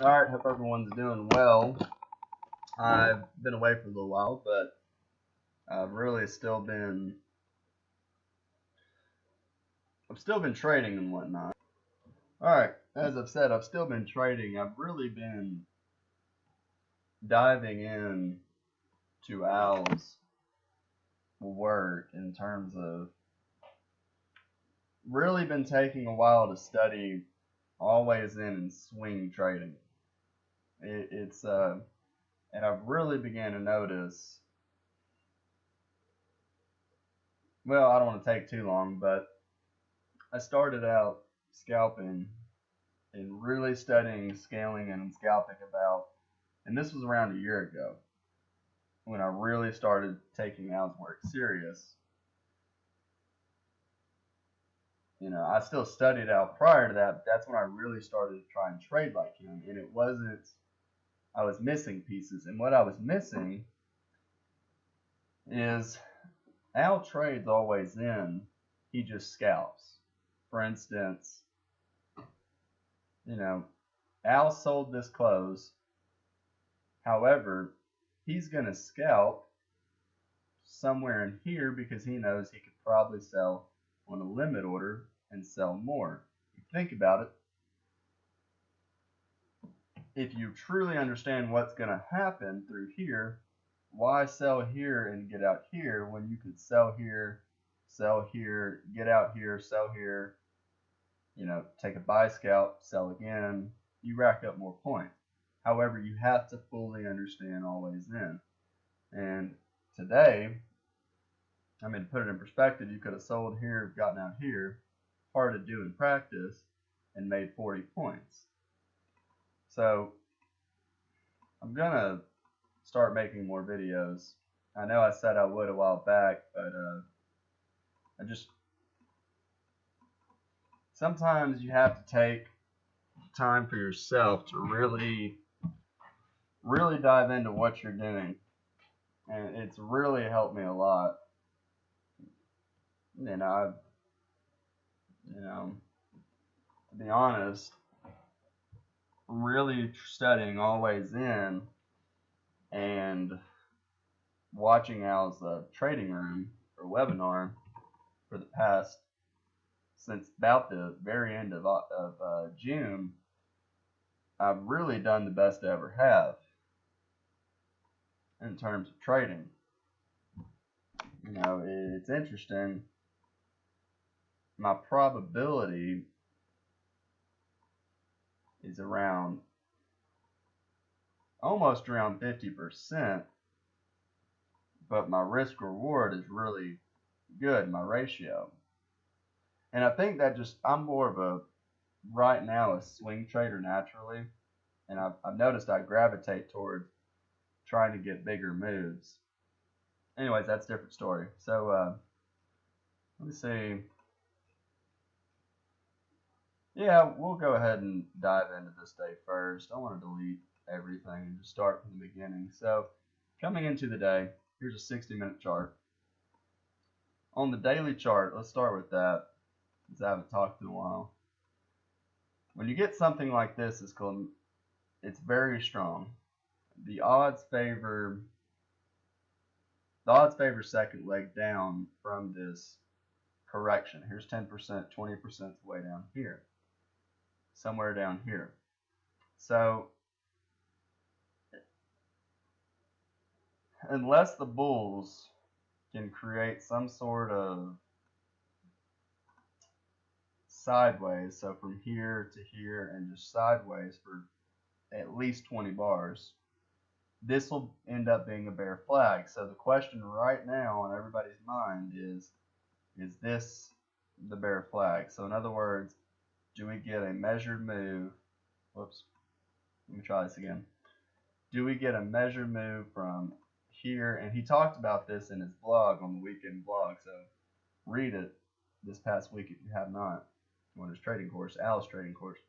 Alright, hope everyone's doing well. I've been away for a little while, but I've really still been trading and whatnot. Alright, as I've said, I've still been trading. I've really been diving in to Al's work in terms of really been taking a while to study always in and swing trading. And I've really began to notice. Well, I don't want to take too long, but I started out scalping and really studying scaling and scalping and this was around a year ago when I really started taking Al's work serious. I still studied Al prior to that, but that's when I really started to try and trade like him. And it wasn't, I was missing pieces. And what I was missing is Al trades always in, he just scalps. For instance, you know, Al sold this close. However, he's going to scalp somewhere in here because he knows he could probably sell on a limit order and sell more. You think about it, if you truly understand what's going to happen through here, why sell here and get out here when you could sell here, get out here, sell here, take a buy scalp, sell again, you rack up more points. However, you have to fully understand always in. And today, to put it in perspective, you could have sold here, gotten out here, hard to do in practice, and made 40 points. So I'm going to start making more videos. I know I said I would a while back, but sometimes you have to take time for yourself to really, really dive into what you're doing. And it's really helped me a lot. I've, to be honest, really studying always in and watching Al's trading room or webinar for the past, since about the very end of June, I've really done the best I ever have in terms of trading. It's interesting. My probability is almost around 50%, but my risk reward is really good, my ratio. And I think that I'm more of right now, a swing trader naturally. And I've noticed I gravitate towards trying to get bigger moves. Anyways, that's a different story. So, let me see. Yeah, we'll go ahead and dive into this day first. I want to delete everything and just start from the beginning. So, coming into the day, here's a 60-minute chart. On the daily chart, let's start with that, since I haven't talked in a while. When you get something like this, it's very strong. The odds favor second leg down from this correction. Here's 10%, 20% way down here, somewhere down here. So unless the bulls can create some sort of sideways, so from here to here and just sideways for at least 20 bars, this will end up being a bear flag. So the question right now on everybody's mind is this the bear flag? So in other words, do we get a measured move? Whoops, let me try this again. Do we get a measured move from here? And he talked about this in his blog, on the weekend blog, so read it this past week if you have not, on his trading course, Al's trading course.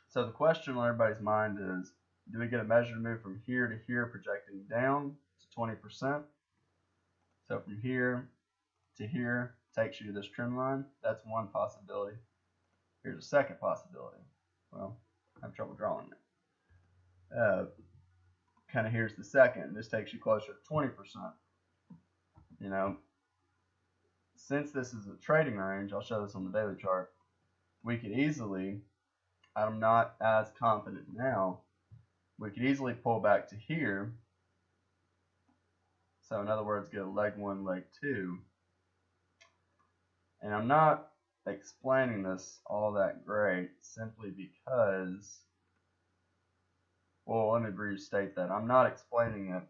So the question on everybody's mind is, do we get a measured move from here to here, projecting down to 20%? So from here to here takes you to this trend line. That's one possibility. Here's a second possibility. Well, I have trouble drawing it. Kind of here's the second. This takes you closer to 20%. You know, since this is a trading range, I'll show this on the daily chart. We could easily, I'm not as confident now, we could easily pull back to here. So in other words, get a leg one, leg two. And I'm not explaining this all that great simply because, well, let me restate that. I'm not explaining it.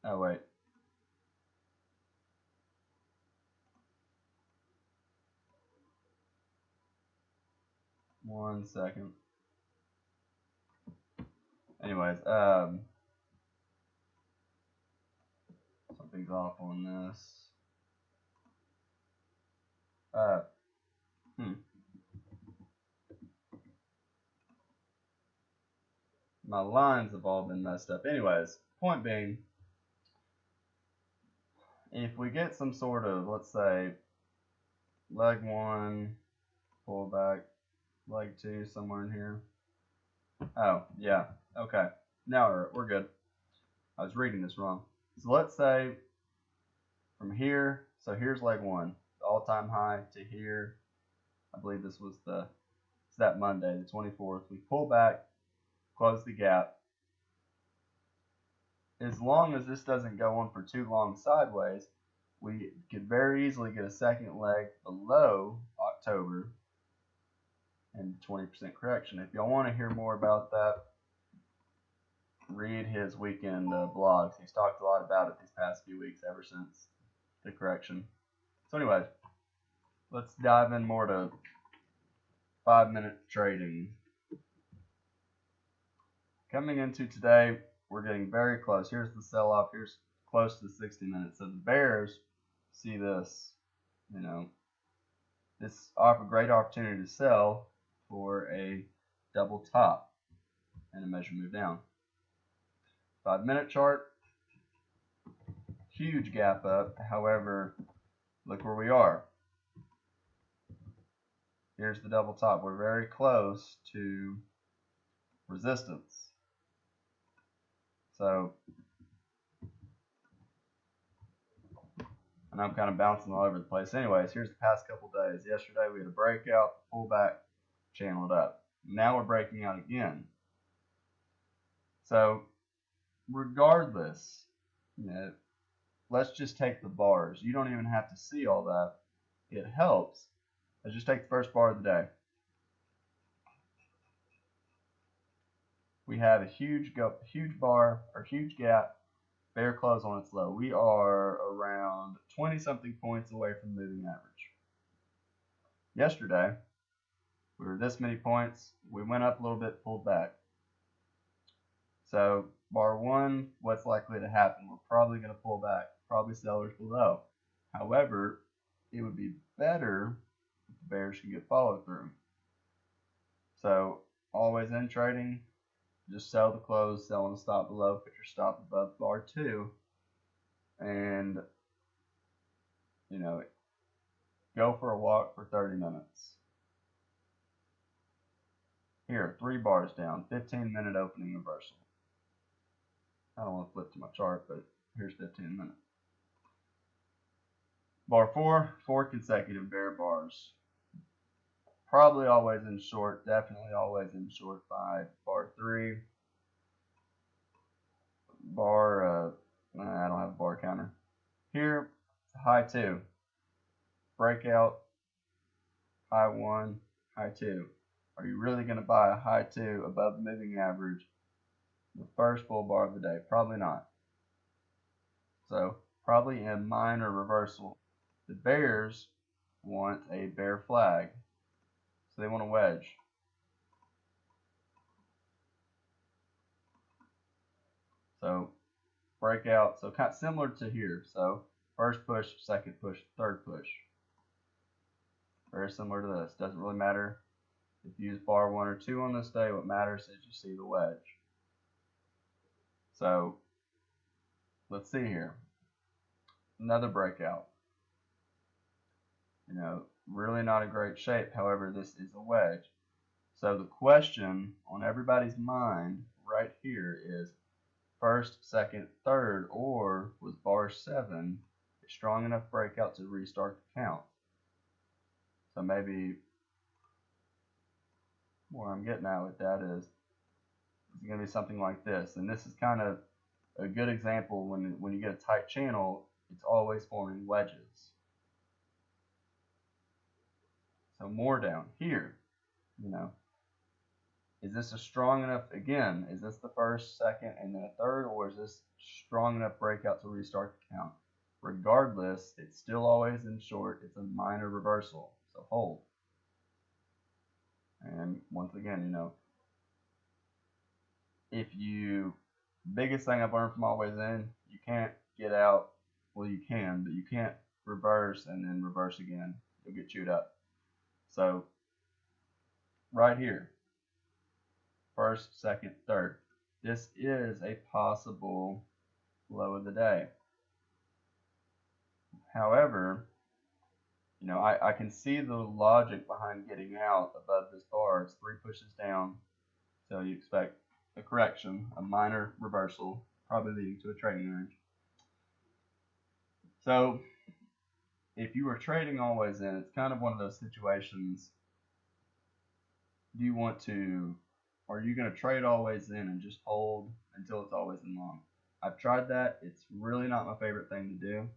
Oh, wait. One second. Anyways, something's off on this. My lines have all been messed up. Anyways, point being, if we get some sort of, let's say, leg one, pull back, leg two, somewhere in here. Oh, yeah, okay. Now we're good. I was reading this wrong. So let's say from here, so here's leg one, the all-time high to here. I believe this was it's that Monday, the 24th. We pull back, close the gap. As long as this doesn't go on for too long sideways, we could very easily get a second leg below October and 20% correction. If y'all want to hear more about that, read his weekend blogs. He's talked a lot about it these past few weeks ever since the correction. So anyway, let's dive in more to 5-minute trading. Coming into today, we're getting very close. Here's the sell-off. Here's close to 60 minutes. So the bears see this, this great opportunity to sell for a double top and a measure move down. 5-minute chart, huge gap up. However, look where we are. Here's the double top. We're very close to resistance. So, and I'm kind of bouncing all over the place. Anyways, here's the past couple days. Yesterday we had a breakout, pullback, channeled up. Now we're breaking out again. So, regardless, let's just take the bars. You don't even have to see all that. It helps. Let's just take the first bar of the day. We have a huge bar or huge gap, bear close on its low. We are around 20-something points away from the moving average. Yesterday, we were this many points. We went up a little bit, pulled back. So bar one, what's likely to happen? We're probably going to pull back, probably sellers below. However, it would be better if the bears can get follow through. So always in trading, just sell the close, sell on the stop below, put your stop above bar two, and go for a walk for 30 minutes. Here, 3 bars down, 15-minute opening reversal. I don't want to flip to my chart, but here's 15 minutes. Bar 4 consecutive bear bars. Probably always in short, definitely always in short by bar 3. I don't have a bar counter. Here, high 2. Breakout, high 1, high 2. Are you really going to buy a high 2 above the moving average the first bull bar of the day? Probably not. So, probably a minor reversal. The bears want a bear flag. So they want a wedge. So breakout, so kind of similar to here. So first push, second push, third push. Very similar to this. Doesn't really matter if you use bar 1 or 2 on this day. What matters is you see the wedge. So let's see here. Another breakout. Really not a great shape. However, this is a wedge. So the question on everybody's mind right here is first, second, third, or was bar 7 a strong enough breakout to restart the count? So maybe where I'm getting at with that is it's going to be something like this. And this is kind of a good example when you get a tight channel, it's always forming wedges. So more down here, is this a strong enough, again, is this the first, second, and then a third, or is this strong enough breakout to restart the count? Regardless, it's still always in short. It's a minor reversal, so hold. And once again, if you, biggest thing I've learned from Always In, you can't get out, well you can, but you can't reverse and then reverse again. You'll get chewed up. So right here, first, second, third. This is a possible low of the day. However, I can see the logic behind getting out above this bar. It's 3 pushes down, so you expect a correction, a minor reversal, probably leading to a trading range. So if you were trading Always In, it's kind of one of those situations. Do you want to, are you going to trade Always In and just hold until it's Always In long? I've tried that. It's really not my favorite thing to do.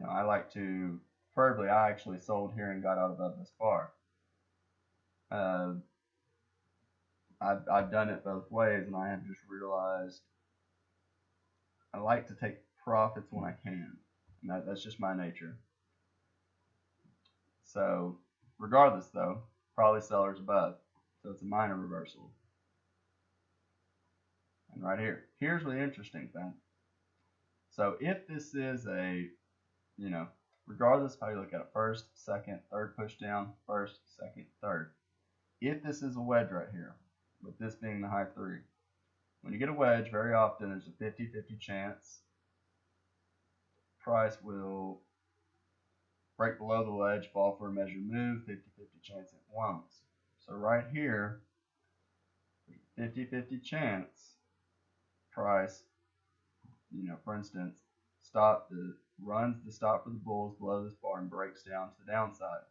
I like to, preferably, I actually sold here and got out above this bar. I've done it both ways, and I have just realized I like to take profits when I can. And that's just my nature. So regardless, though, probably sellers above. So it's a minor reversal. And right here, here's the interesting thing. So if this is a, regardless of how you look at it, first, second, third push down, first, second, third. If this is a wedge right here, with this being the high 3, when you get a wedge, very often there's a 50-50 chance price will break below the ledge, fall for a measured move, 50-50 chance it won't. So right here, 50-50 chance price, for instance, runs the stop for the bulls below this bar and breaks down to the downside.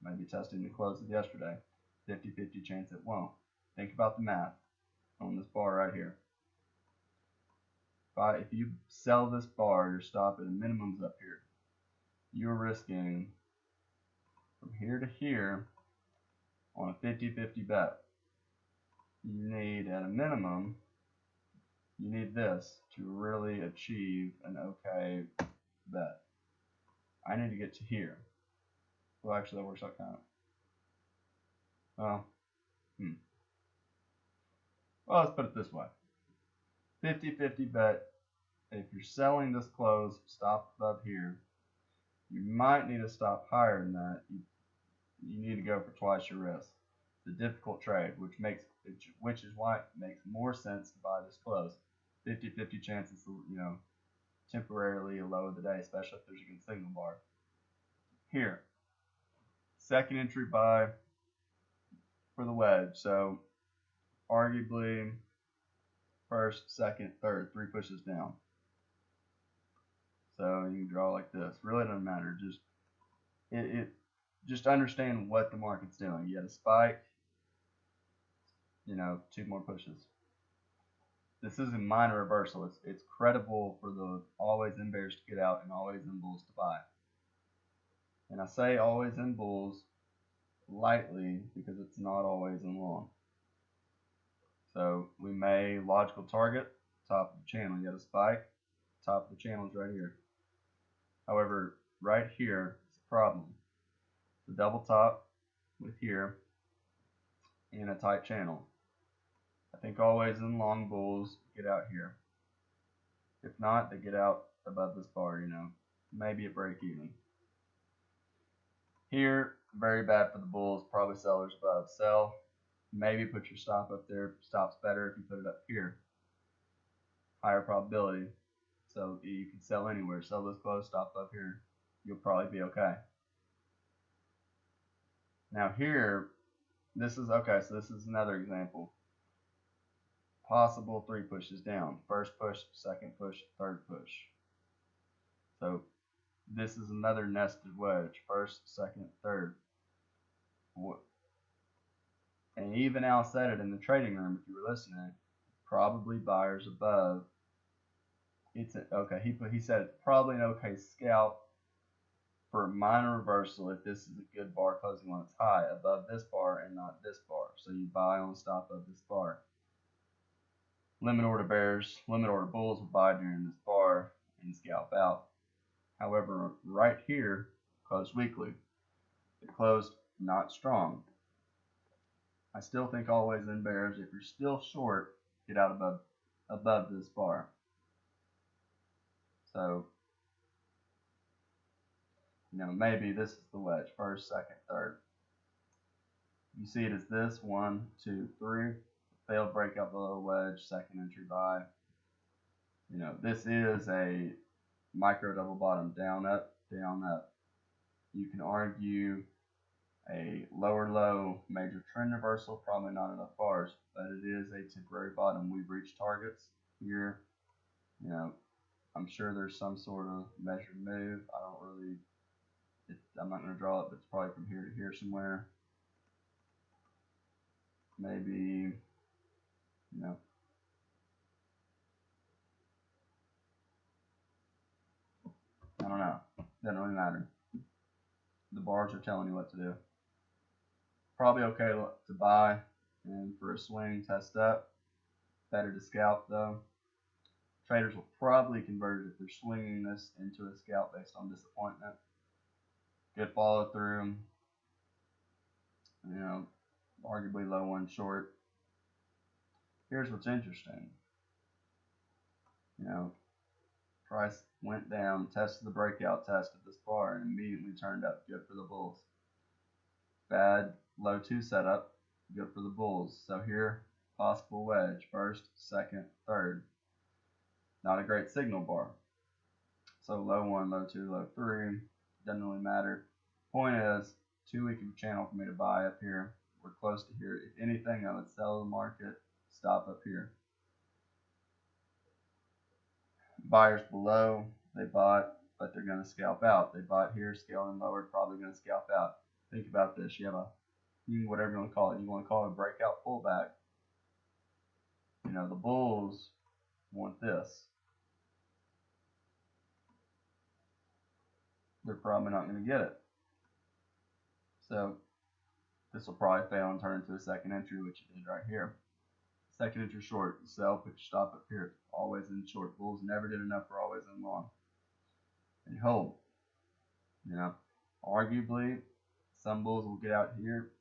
Maybe testing the close of yesterday. 50-50 chance it won't. Think about the math on this bar right here. If you sell this bar, your stop at a minimum's up here. You're risking from here to here on a 50-50 bet. You need, at a minimum, you need this to really achieve an okay bet. I need to get to here. Well, actually, that works out kind of. Well, let's put it this way. 50-50 bet. If you're selling this close, stop above here. You might need to stop higher than that. You need to go for twice your risk. It's a difficult trade, which is why it makes more sense to buy this close. 50-50 chance it's temporarily a low of the day, especially if there's a good signal bar. Here, second entry buy for the wedge. So arguably first, second, third, 3 pushes down. So you can draw like this. Really doesn't matter. Just understand what the market's doing. You had a spike, 2 more pushes. This is a minor reversal. It's credible for the Always In bears to get out and Always In bulls to buy. And I say Always In bulls lightly because it's not Always In long. So we may logical target top of the channel. You got a spike, top of the channel is right here. However, right here is a problem. The double top with here in a tight channel. I think Always In long bulls get out here. If not, they get out above this bar, maybe at break even. Here, very bad for the bulls, probably sellers above. Sell, maybe put your stop up there. Stop's better if you put it up here. Higher probability. So you can sell anywhere. Sell this close, stop up here. You'll probably be okay. Now here, this is okay, so this is another example. Possible 3 pushes down. First push, second push, third push. So this is another nested wedge. First, second, third. And even Al said it in the trading room if you were listening. Probably buyers above. Okay. He said it's probably an okay scalp for a minor reversal if this is a good bar closing on its high above this bar and not this bar. So you buy on stop of this bar. Limit order bulls will buy during this bar and scalp out. However, right here closed weakly. It closed not strong. I still think always in bears. If you're still short, get out above this bar. So, maybe this is the wedge. First, second, third. You see it as this. 1, 2, 3. Failed breakout below wedge. Second entry buy. This is a micro double bottom. Down, up, down, up. You can argue a lower low major trend reversal, probably not enough bars, but it is a temporary bottom. We've reached targets here. I'm sure there's some sort of measured move. I'm not going to draw it, but it's probably from here to here somewhere. Maybe, I don't know. Doesn't really matter. The bars are telling you what to do. Probably okay to buy and for a swing, test up. Better to scalp though. Traders will probably convert it if they're swinging this into a scalp based on disappointment. Good follow through. Arguably low one short. Here's what's interesting. Price went down, tested the breakout test at this bar, and immediately turned up. Good for the bulls. Bad low 2 setup. Good for the bulls. So here, possible wedge. First, second, third. Not a great signal bar. So low 1, low 2, low 3. Doesn't really matter. Point is, too weak of a channel for me to buy up here. We're close to here. If anything, I would sell the market, stop up here. Buyers below, they bought, but they're going to scalp out. They bought here, scaling lower, probably going to scalp out. Think about this. You have whatever you want to call it. You want to call it a breakout pullback. The bulls want this. They're probably not going to get it. So this will probably fail and turn into a second entry, which it did right here. Second entry short, sell, put your stop up here. Always in short. Bulls never did enough for always in long. And you hold. Arguably, some bulls will get out here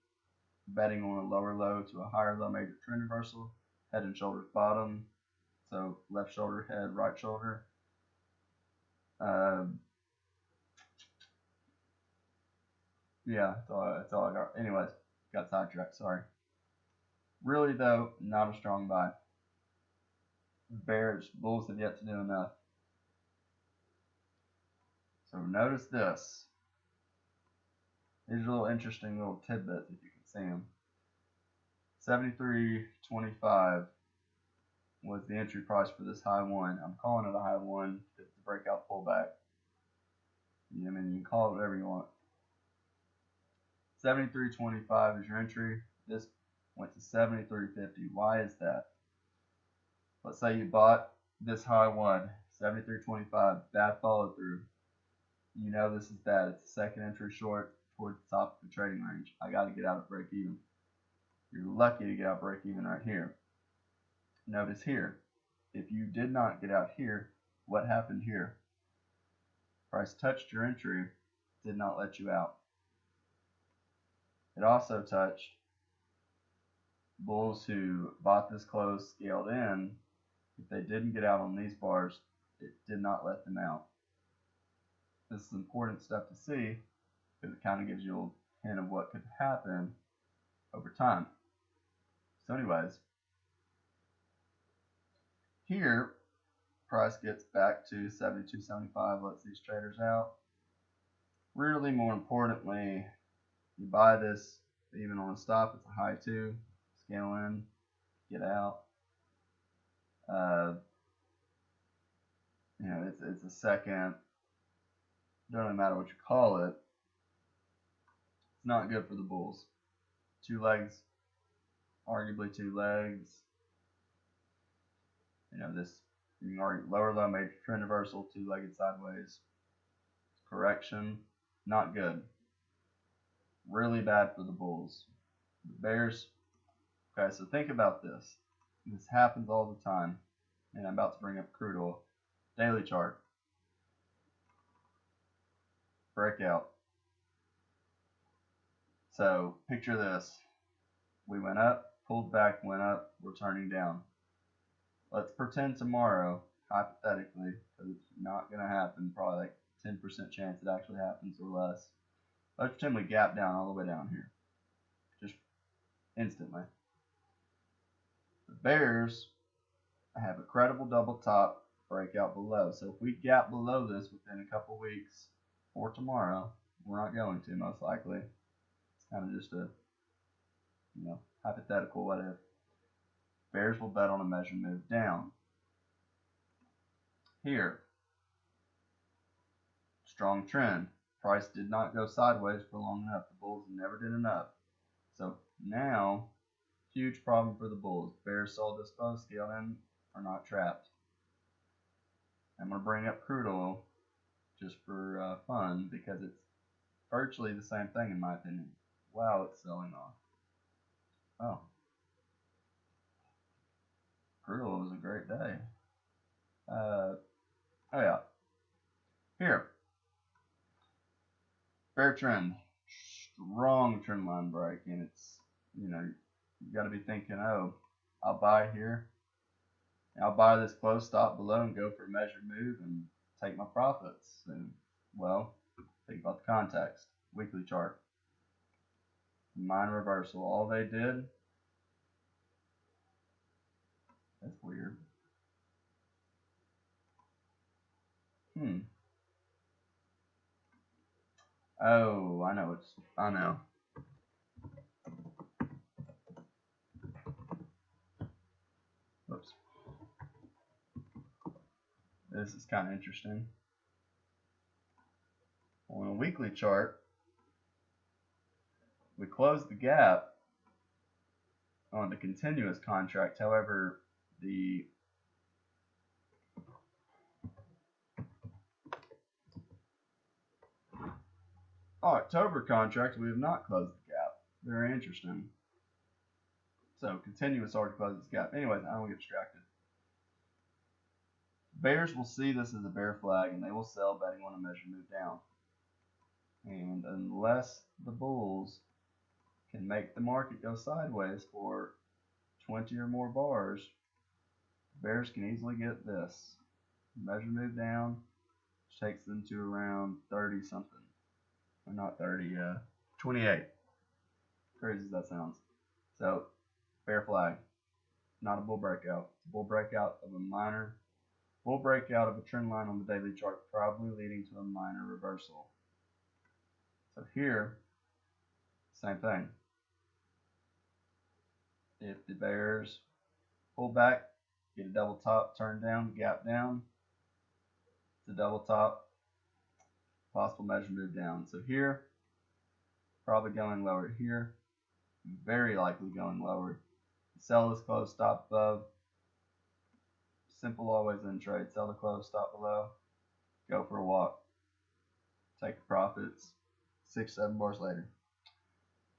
betting on a lower low to a higher low major trend reversal. Head and shoulders bottom. So left shoulder, head, right shoulder. Yeah, that's all I got. Anyways, got sidetracked, sorry. Really, though, not a strong buy. Bulls have yet to do enough. So notice this. These are little interesting little tidbits if you can see them. 73.25 was the entry price for this high one. I'm calling it a high one because it's a breakout pullback. You can call it whatever you want. 73.25 is your entry. This went to 73.50. Why is that? Let's say you bought this high one, 73.25, bad follow through. This is bad. It's the second entry short towards the top of the trading range. I got to get out of break even. You're lucky to get out break even right here. Notice here, if you did not get out here, what happened here? Price touched your entry, did not let you out. It also touched bulls who bought this close, scaled in. If they didn't get out on these bars, it did not let them out. This is important stuff to see because it kind of gives you a hint of what could happen over time. So anyways, here, price gets back to 72.75, lets these traders out. Really, more importantly, You buy this even on a stop, it's a high 2. Scale in, get out. It's a second. Don't really matter what you call it. It's not good for the bulls. 2 legs, arguably 2 legs. This, you can argue lower low major trend reversal, 2-legged sideways. Correction, not good. Really bad for the bulls. The bears, okay, so think about this. This happens all the time. And I'm about to bring up crude oil. Daily chart. Breakout. So picture this. We went up, pulled back, went up, we're turning down. Let's pretend tomorrow, hypothetically, because it's not going to happen, probably like 10% chance it actually happens or less. Let's pretend we gap down all the way down here. Just instantly. The bears have a credible double top breakout below. So if we gap below this within a couple weeks or tomorrow, we're not going to most likely. It's kind of just a hypothetical what if. Bears will bet on a measured move down. Here, strong trend. Price did not go sideways for long enough. The bulls never did enough. So now, huge problem for the bulls. Bears saw this close, scaled in, are not trapped. I'm going to bring up crude oil just for fun because it's virtually the same thing in my opinion. Wow, it's selling off. Oh. Crude oil was a great day. Oh yeah. Here. Fair trend. Strong trend line break. And it's, you got to be thinking, oh, I'll buy here. I'll buy this close stop below and go for a measured move and take my profits. And, well, think about the context. Weekly chart. Minor reversal. All they did. That's weird. Oh, I know. I know. Whoops. This is kind of interesting. On a weekly chart, we closed the gap on the continuous contract. However, the October contract, we have not closed the gap. Very interesting. So, continuous already closes the gap. Anyways, I don't get distracted. Bears will see this as a bear flag and they will sell betting on a measured move down. And unless the bulls can make the market go sideways for 20 or more bars, bears can easily get this. Measured move down, which takes them to around 30 something. Or not 30, 28. Crazy as that sounds. So, bear flag. Not a bull breakout. It's a bull breakout of a minor. Bull breakout of a trend line on the daily chart, probably leading to a minor reversal. So here, same thing. If the bears pull back, get a double top, turn down, gap down, it's a double top, possible measure move down. So here, probably going lower here, very likely going lower. Sell this close, stop above. Simple always in trade. Sell the close, stop below. Go for a walk. Take the profits. 6-7 bars later.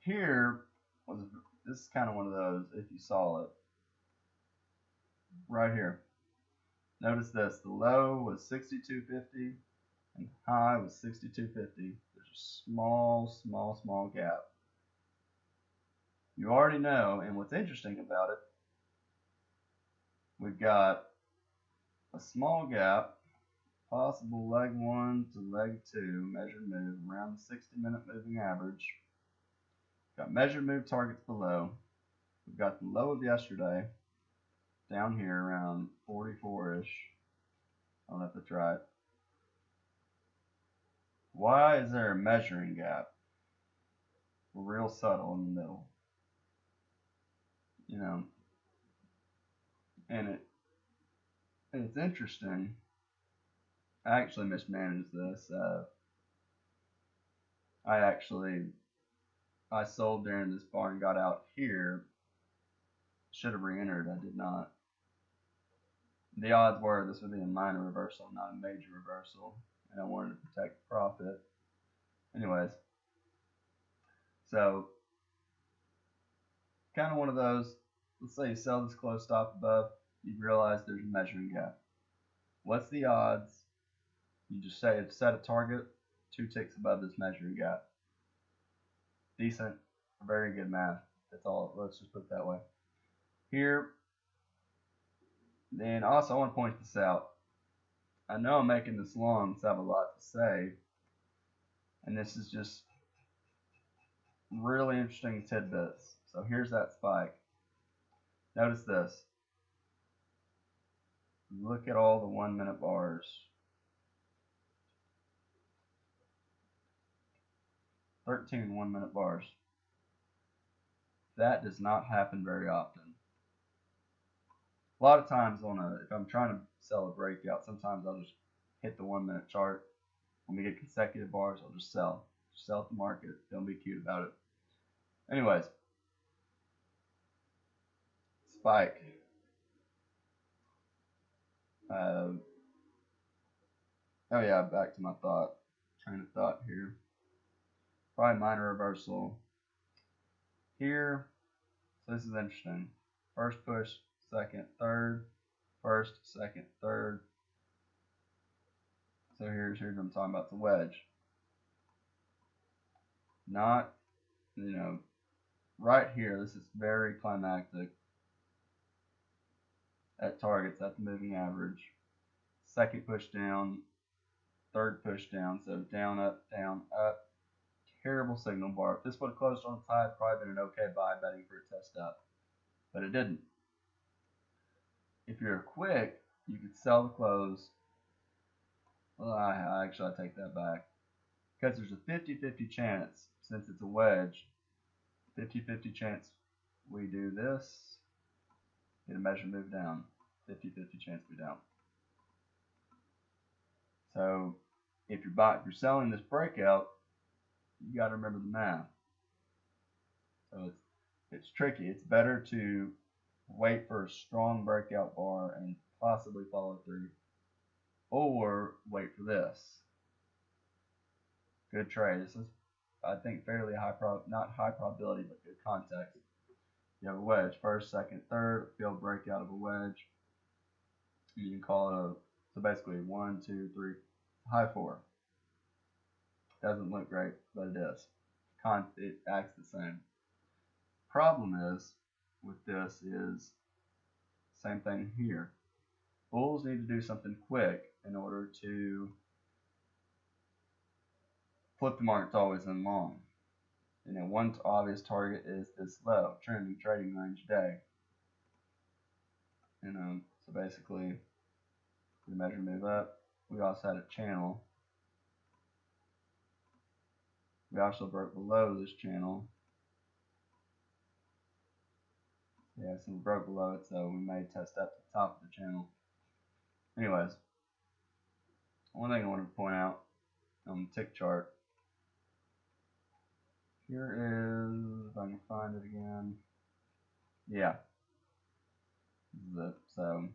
Here this is kind of one of those if you saw it. Right here. Notice this. The low was 62.50 and high was 62.50. There's a small gap. You already know, and what's interesting about it, we've got a small gap, possible leg 1 to leg 2, measured move around the 60-minute moving average. Got measured move targets below. We've got the low of yesterday down here around 44-ish. I don't know if that's right. Why is there a measuring gap? real subtle in the middle, you know, and it's interesting. I actually mismanaged this. I actually I sold during this bar and got out here. Should have re-entered. I did not. The odds were this would be a minor reversal, not a major reversal, and I wanted to protect profit. Anyways, so kind of one of those. Let's say you sell this close stop above, you realize there's a measuring gap. What's the odds? You just say set a target 2 ticks above this measuring gap. Decent, very good math. That's all. Let's just put it that way. Here, then also I want to point this out. I know I'm making this long because I have a lot to say, and this is just really interesting tidbits. So here's that spike. Notice this. Look at all the 1 minute bars. 13 1 minute bars. That does not happen very often. A lot of times if I'm trying to sell a breakout, sometimes I'll just hit the 1 minute chart. When we get consecutive bars, I'll just sell. Just sell at the market. Don't be cute about it. Anyways, spike. Oh yeah, back to my train of thought here. Probably minor reversal here. So this is interesting. First push, second, third, first, second, third. So here's what I'm talking about, the wedge. Not, right here, this is very climactic at targets at the moving average. Second push down, third push down, so down, up, up. Terrible signal bar. If this would have closed on its high, it'd probably been an okay buy betting for a test up. But it didn't. If you're quick, you could sell the close. Well, I take that back. Because there's a 50-50 chance, since it's a wedge, 50-50 chance we do this, get a measure move down. 50-50 chance we down. So if you're selling this breakout, you got to remember the math. So it's tricky. It's better to wait for a strong breakout bar and possibly follow through, or wait for this. Good trade. This is, I think, fairly not high probability, but good context. You have a wedge, first, second, third, field breakout of a wedge. You can call it so basically 1, 2, 3, high 4. Doesn't look great, but it is. It acts the same. Problem is with this is same thing here. Bulls need to do something quick in order to flip the markets always in long. One obvious target is this low, trending trading range day. So basically, we measure move up. We also had a channel. We also broke below this channel. Yeah, so we broke below it, so we may test up to the top of the channel. Anyways, one thing I wanted to point out on the tick chart. Here is, if I can find it again. Yeah. This is it. So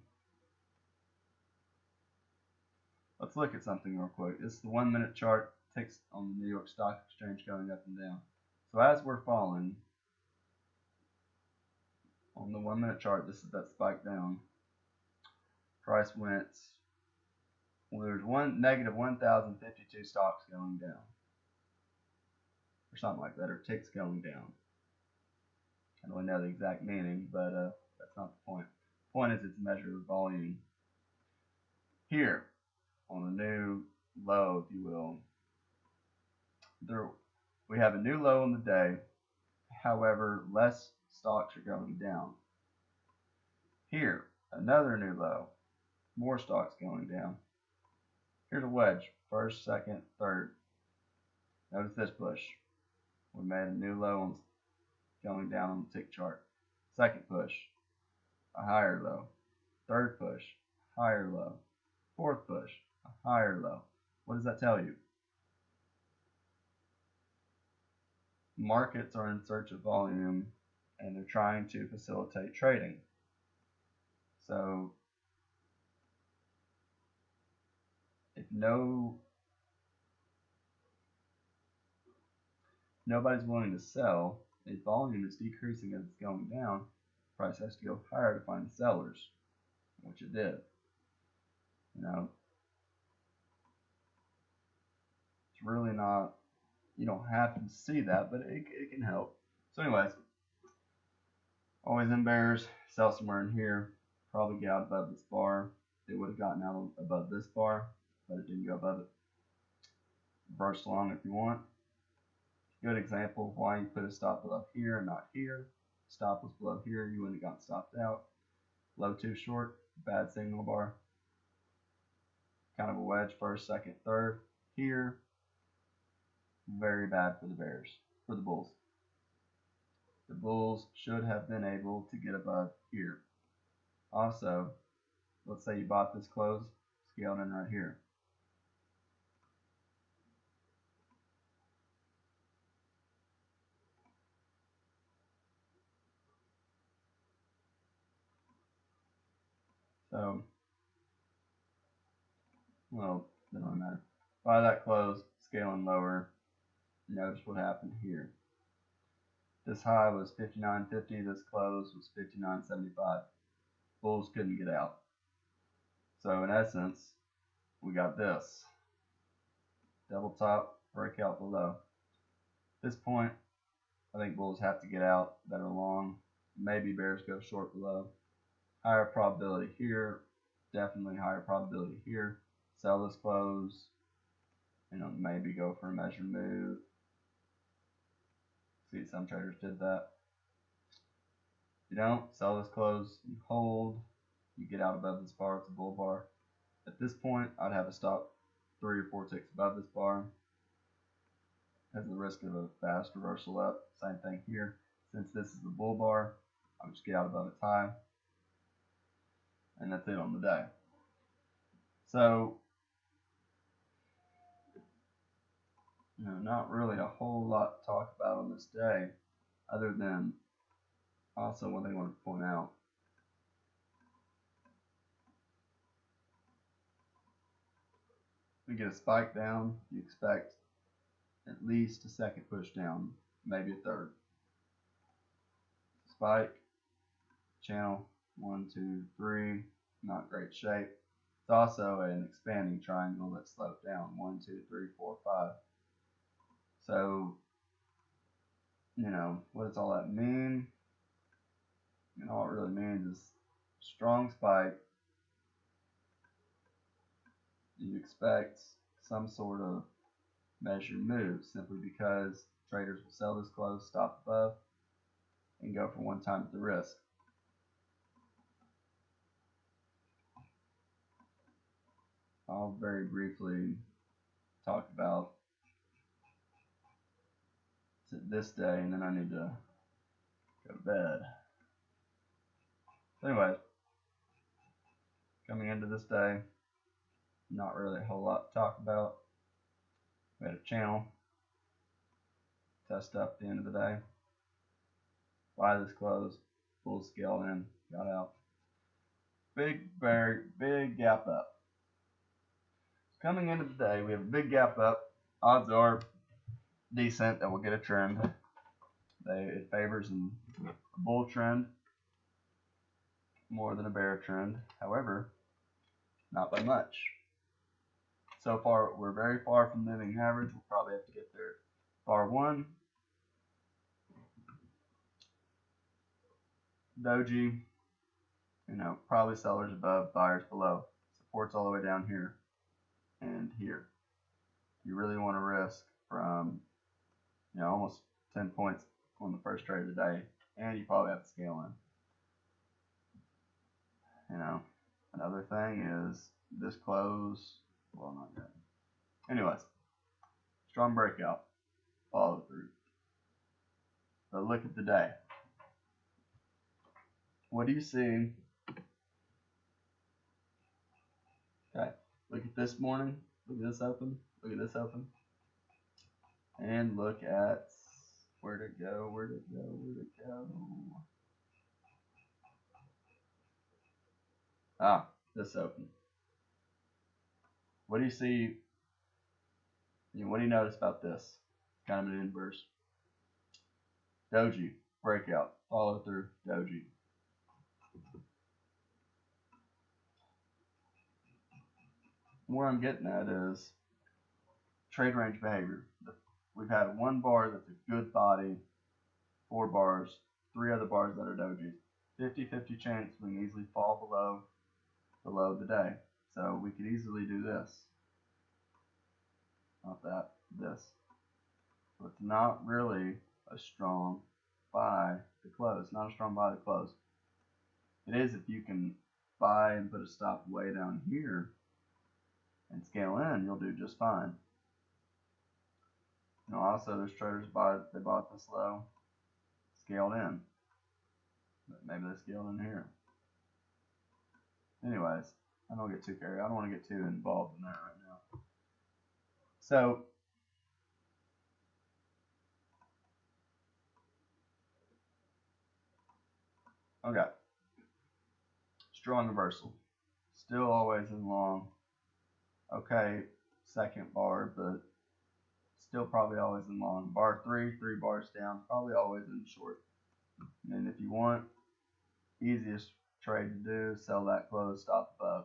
let's look at something real quick. This is the 1 minute chart, ticks on the New York Stock Exchange going up and down. So as we're falling on the 1 minute chart, this is that spike down. Price went, there's negative 1,052 stocks going down, or something like that, or ticks going down. I don't really know the exact meaning, but that's not the point. The point is it's a measure of volume. Here, on a new low, if you will, we have a new low in the day. However, less stocks are going down. Here, another new low, more stocks going down. Here's a wedge, first, second, third. Notice this push. We made a new low on going down on the tick chart. Second push, a higher low. Third push, higher low. Fourth push, a higher low. What does that tell you? Markets are in search of volume and they're trying to facilitate trading. So if nobody's willing to sell, if volume is decreasing as it's going down, price has to go higher to find sellers, which it did. It's really not, you don't have to see that, but it can help. So anyways, always in bears, sell somewhere in here, probably get out above this bar. It would have gotten out above this bar, but it didn't go above it. Reverse long if you want. Good example of why you put a stop below here and not here. Stop was below here, you wouldn't have gotten stopped out. Low too short, bad signal bar. Kind of a wedge, first, second, third. Here, very bad for the bears, for the bulls. The bulls should have been able to get above here. Also, let's say you bought this close, scaled in right here. So, well, it doesn't matter. Buy that close, scaling lower. Notice what happened here. This high was 59.50. This close was 59.75. Bulls couldn't get out. So in essence, we got this. Double top, breakout below. At this point, I think bulls have to get out that are long. Maybe bears go short below. Higher probability here. Definitely higher probability here. Sell this close. Maybe go for a measured move. See, some traders did that. If you don't, sell this close and hold. You get out above this bar, it's a bull bar. At this point, I'd have a stop 3 or 4 ticks above this bar. Has the risk of a fast reversal up. Same thing here. Since this is the bull bar, I'll just get out above its high. And that's it on the day. So, not really a whole lot to talk about on this day, other than also one thing I want to point out. We get a spike down, you expect at least a second push down, maybe a third. Spike, channel, 1, 2, 3, not great shape. It's also an expanding triangle that sloped down, 1, 2, 3, 4, 5. So, what does all that mean? All it really means is strong spike. You expect some sort of measured move simply because traders will sell this close, stop above, and go for one time at the risk. I'll very briefly talk about this day, and then I need to go to bed. So anyways, coming into this day, not really a whole lot to talk about. We had a channel test up at the end of the day. Buy this close, full scale in, got out. Big gap up. Coming into the day, we have a big gap up. Odds are decent that we'll get a trend. It favors a bull trend more than a bear trend. However, not by much. So far, we're very far from moving average. We'll probably have to get there. Bar 1, doji, probably sellers above, buyers below. Supports all the way down here and here. You really want to risk from almost 10 points on the first trade of the day, and you probably have to scale in. Another thing is this close. Well, not yet. Anyways, strong breakout, follow through. look at the day. What do you see? Okay, look at this morning. Look at this open. Look at this open. And look at where'd it go? Where'd it go? Where'd it go? Ah, this open. What do you see? What do you notice about this? Kind of an inverse. Doji, breakout, follow through, doji. Where I'm getting at is trade range behavior. We've had one bar that's a good body, 4 bars, 3 other bars that are dojis. 50-50 chance we can easily fall below the day. So we could easily do this. Not that, this. So it's not really a strong buy to close. Not a strong buy to close. It is if you can buy and put a stop way down here and scale in, you'll do just fine. Also there's traders they bought this low, scaled in. But maybe they scaled in here. Anyways, I don't get too carried. I don't want to get too involved in that right now. So okay. Strong reversal. Still always in long. Okay, second bar, but still probably always in long. Bar 3, 3 bars down, probably always in short. And if you want, easiest trade to do, sell that close, stop above.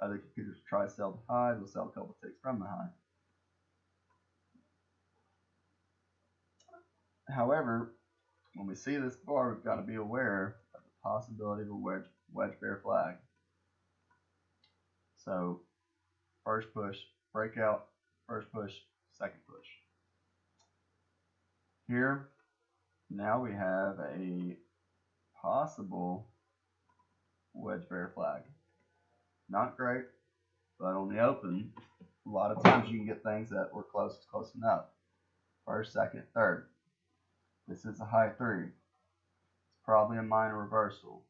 Other computers try to sell the high, they'll sell a couple ticks from the high. However, when we see this bar, we've got to be aware of the possibility of a wedge bear flag. So first push, breakout, first push, second push. Here, now we have a possible wedge bear flag. Not great, but on the open, a lot of times you can get things that were close enough. First, second, third. This is a high 3. It's probably a minor reversal.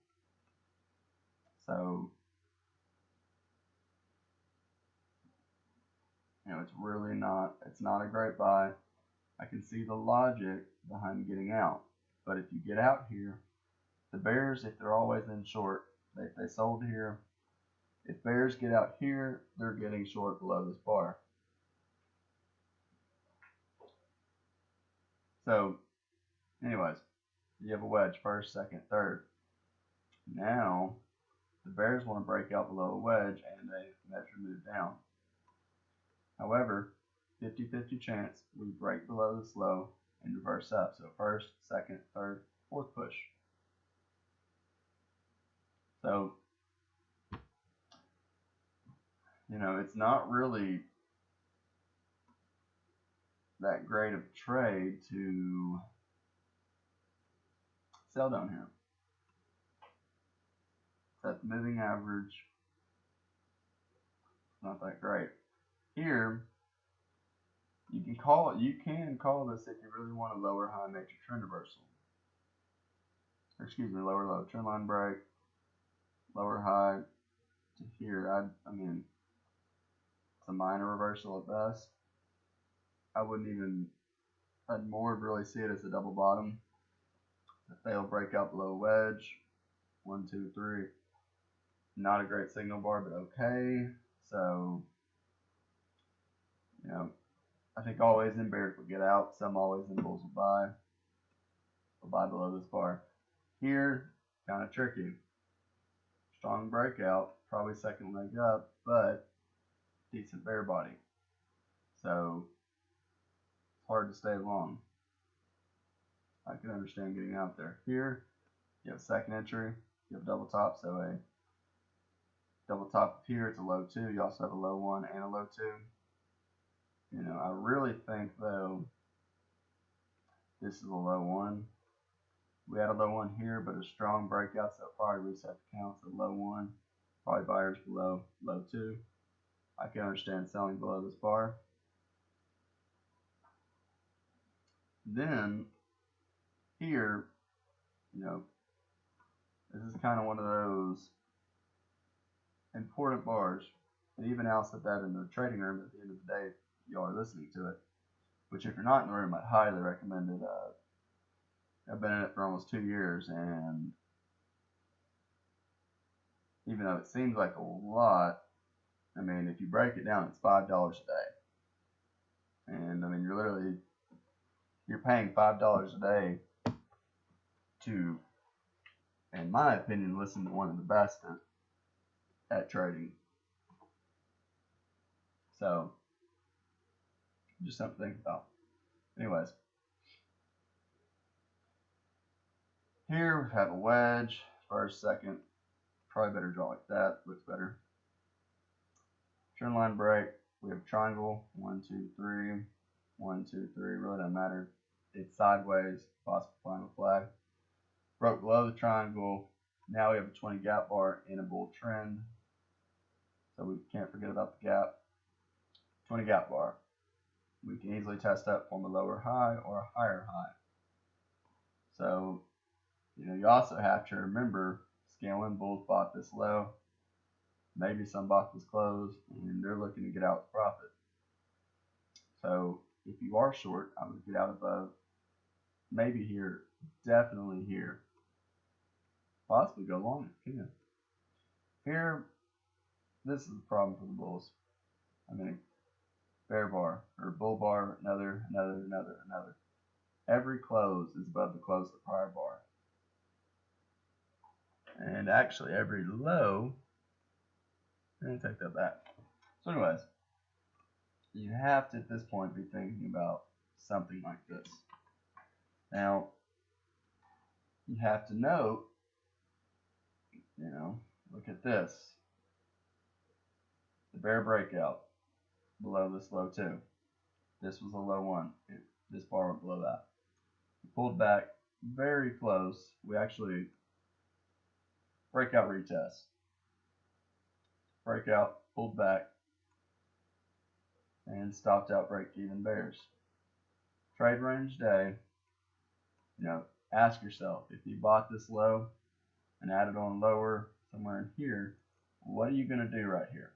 So, it's really not, it's not a great buy. I can see the logic behind getting out. But if you get out here, the bears, if they're always in short, they sold here. If bears get out here, they're getting short below this bar. So, anyways, you have a wedge, first, second, third. Now, the bears want to break out below a wedge and a measure move down. However, 50-50 chance we break below this low and reverse up. So first, second, third, fourth push. So, it's not really that great of a trade to sell down here. That moving average, not that great. Here, you can call this if you really want a lower high major trend reversal. Or excuse me, lower low trend line break, lower high to here. I mean, it's a minor reversal at best. I'd more really see it as a double bottom. If they'll break out below wedge, 1, 2, 3. Not a great signal bar, but okay. So, I think always in bears will get out. Some always in bulls will buy. Will buy below this bar. Here, kind of tricky. Strong breakout, probably second leg up, but decent bear body. So, it's hard to stay long. I can understand getting out there. Here, you have second entry. You have double top, so a double top here, it's a low 2. You also have a low 1 and a low 2. I really think, though, this is a low 1. We had a low 1 here, but a strong breakout, so probably reset the count. So low 1, probably buyers below low 2. I can understand selling below this bar. Then, here, this is kind of one of those important bars. And even Al said that in the trading room at the end of the day, y'all are listening to it. Which, if you're not in the room, I'd highly recommend it. I've been in it for almost 2 years, and even though it seems like a lot, I mean, if you break it down, it's $5 a day. And I mean, you're paying $5 a day to, in my opinion, listen to one of the best at trading. So, just something to think about. Anyways, here we have a wedge, first, second. Probably better draw like that, looks better. Trend line break, we have triangle, 1, 2, 3, 1, 2, 3, really doesn't matter. It's sideways, possible final flag. Broke below the triangle, now we have a 20 gap bar in a bull trend. So we can't forget about the gap. 20 gap bar. We can easily test that from a lower high or a higher high. So, you also have to remember scaling bulls bought this low. Maybe some bought this close and they're looking to get out with profit. So if you are short, I would get out above, maybe here, definitely here. Possibly go long if you can. Here, this is the problem for the bulls. I mean, bear bar or bull bar, another. Every close is above the close of the prior bar. And actually every low, I'm going to take that back. So anyways, you have to at this point be thinking about something like this. Now, you have to note, look at this. The bear breakout below this low too. This was a low one. This bar went below that. We pulled back very close. We actually breakout retest. Breakout, pulled back, and stopped out break even bears. Trade range day, ask yourself, if you bought this low and added on lower somewhere in here, what are you going to do right here?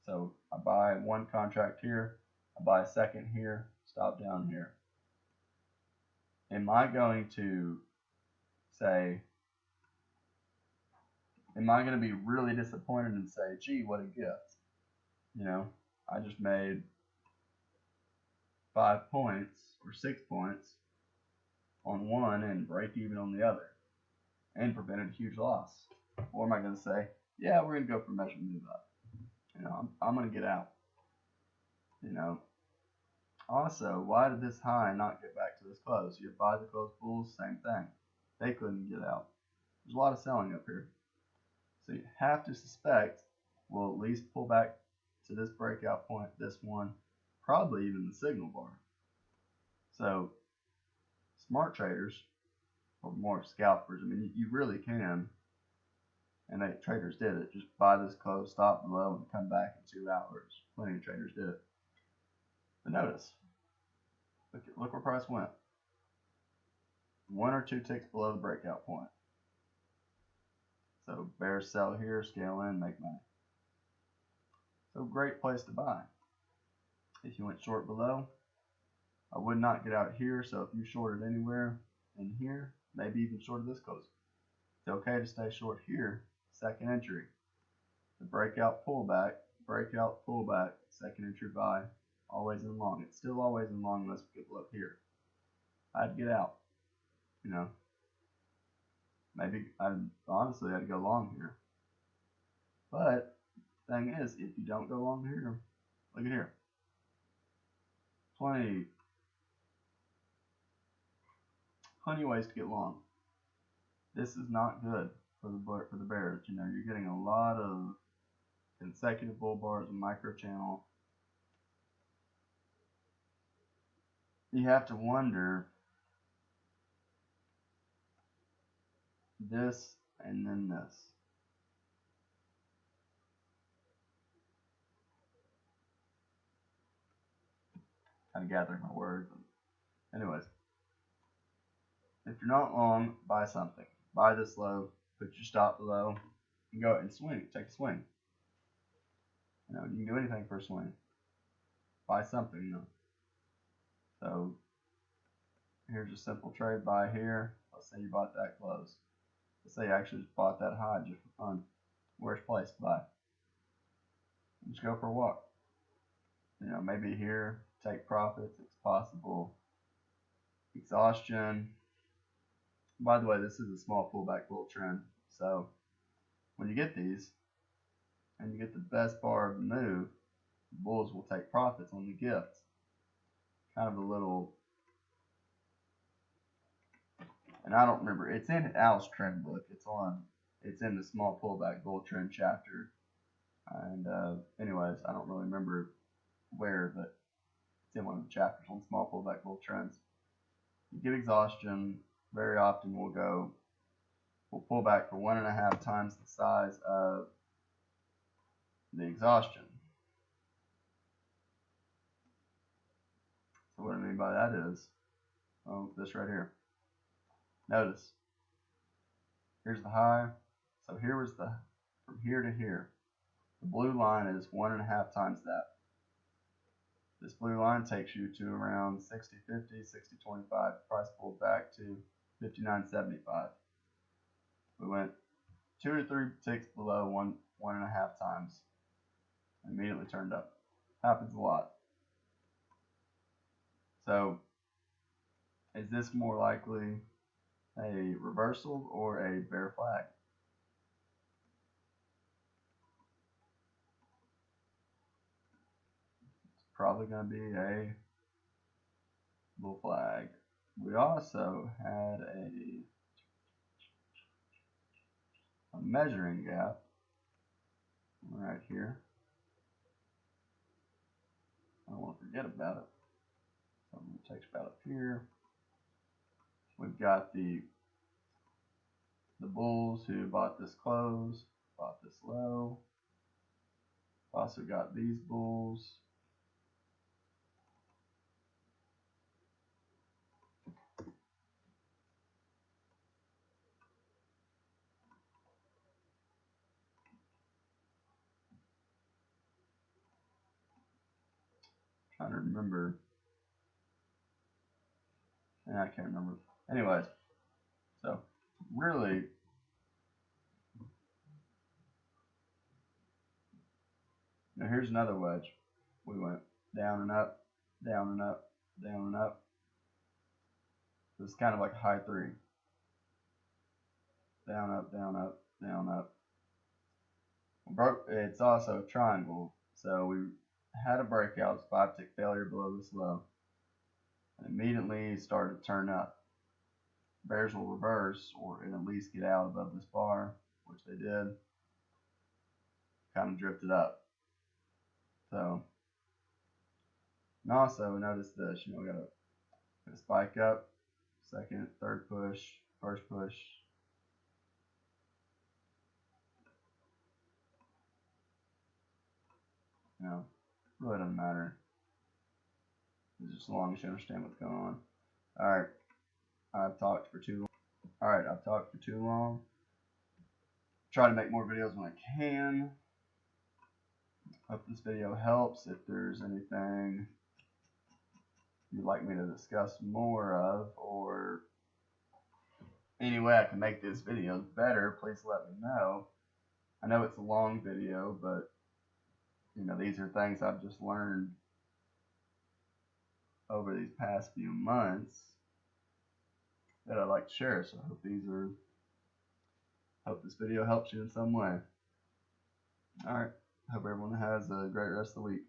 So I buy one contract here, I buy a second here, stop down here. Am I going to be really disappointed and say, gee, what a gift? I just made 5 points or 6 points on one and break even on the other and prevented a huge loss. Or am I going to say, yeah, we're going to go for measure move up. I'm going to get out. Also, why did this high not get back to this close? You buy the close bulls, same thing. They couldn't get out. There's a lot of selling up here. So you have to suspect we'll at least pull back to this breakout point, this one, probably even the signal bar. So smart traders, or more scalpers, I mean, you really can, and traders did it, just buy this close, stop below, and come back in 2 hours. Plenty of traders did it. But notice, look where price went. 1 or 2 ticks below the breakout point. So bears sell here, scale in, make money. So great place to buy. If you went short below, I would not get out here. So if you shorted anywhere in here, maybe even shorted this close, it's okay to stay short here. Second entry. The breakout pullback, second entry buy, always in long. It's still always in long unless we get below here. I'd get out. Maybe honestly I'd go long here. But the thing is, if you don't go long here, look at here. Plenty ways to get long. This is not good for the bears. You're getting a lot of consecutive bull bars and micro channel. You have to wonder this and then this. Kind of gathering my words. Anyways, If you're not long, buy something. Buy this low, put your stop below, and go and swing. Take a swing. You can do anything for a swing. Buy something, So here's a simple trade buy here. Let's say you bought that close. Let's say you actually just bought that high just for fun. Worst place to buy. Just go for a walk. Maybe here, take profits. It's possible. Exhaustion. By the way, this is a small pullback bull trend. So when you get these, and you get the best bar of the move, the bulls will take profits on the gifts. Kind of a little, and I don't remember. It's in Al's trend book. It's in the small pullback bull trend chapter. And anyways, I don't really remember where, but it's in one of the chapters on small pullback bull trends. You get exhaustion. Very often we'll pull back for 1.5 times the size of the exhaustion. So what I mean by that is, this right here. Notice, here's the high. So here was from here to here. The blue line is 1.5 times that. This blue line takes you to around 60.50, 60.25. Price pulled back to 59.75. We went 2 to 3 ticks below 1.5 times. Immediately turned up. Happens a lot. So, is this more likely a reversal or a bear flag? It's probably going to be a bull flag. We also had a measuring gap right here. I don't want to forget about it. So I'm going to take a spot up here. We've got the bulls who bought this close, bought this low. Also got these bulls. Trying to remember. And I can't remember. Anyways, so really, now here's another wedge. We went down and up, down and up, down and up. So it's kind of like a high three. Down, up, down, up, down, up. It's also a triangle. So we had a breakout, 5-tick failure below this low. And immediately started to turn up. Bears will reverse or at least get out above this bar, which they did. Kind of drifted up. So, and also notice this, we got a spike up, second, third push, first push. Really doesn't matter. It's just as long as you understand what's going on. Alright, I've talked for too long. Try to make more videos when I can. Hope this video helps. If there's anything you'd like me to discuss more of, or any way I can make this video better, please let me know. I know it's a long video, but these are things I've just learned over these past few months that I'd like to share. So I hope this video helps you in some way. Alright, hope everyone has a great rest of the week.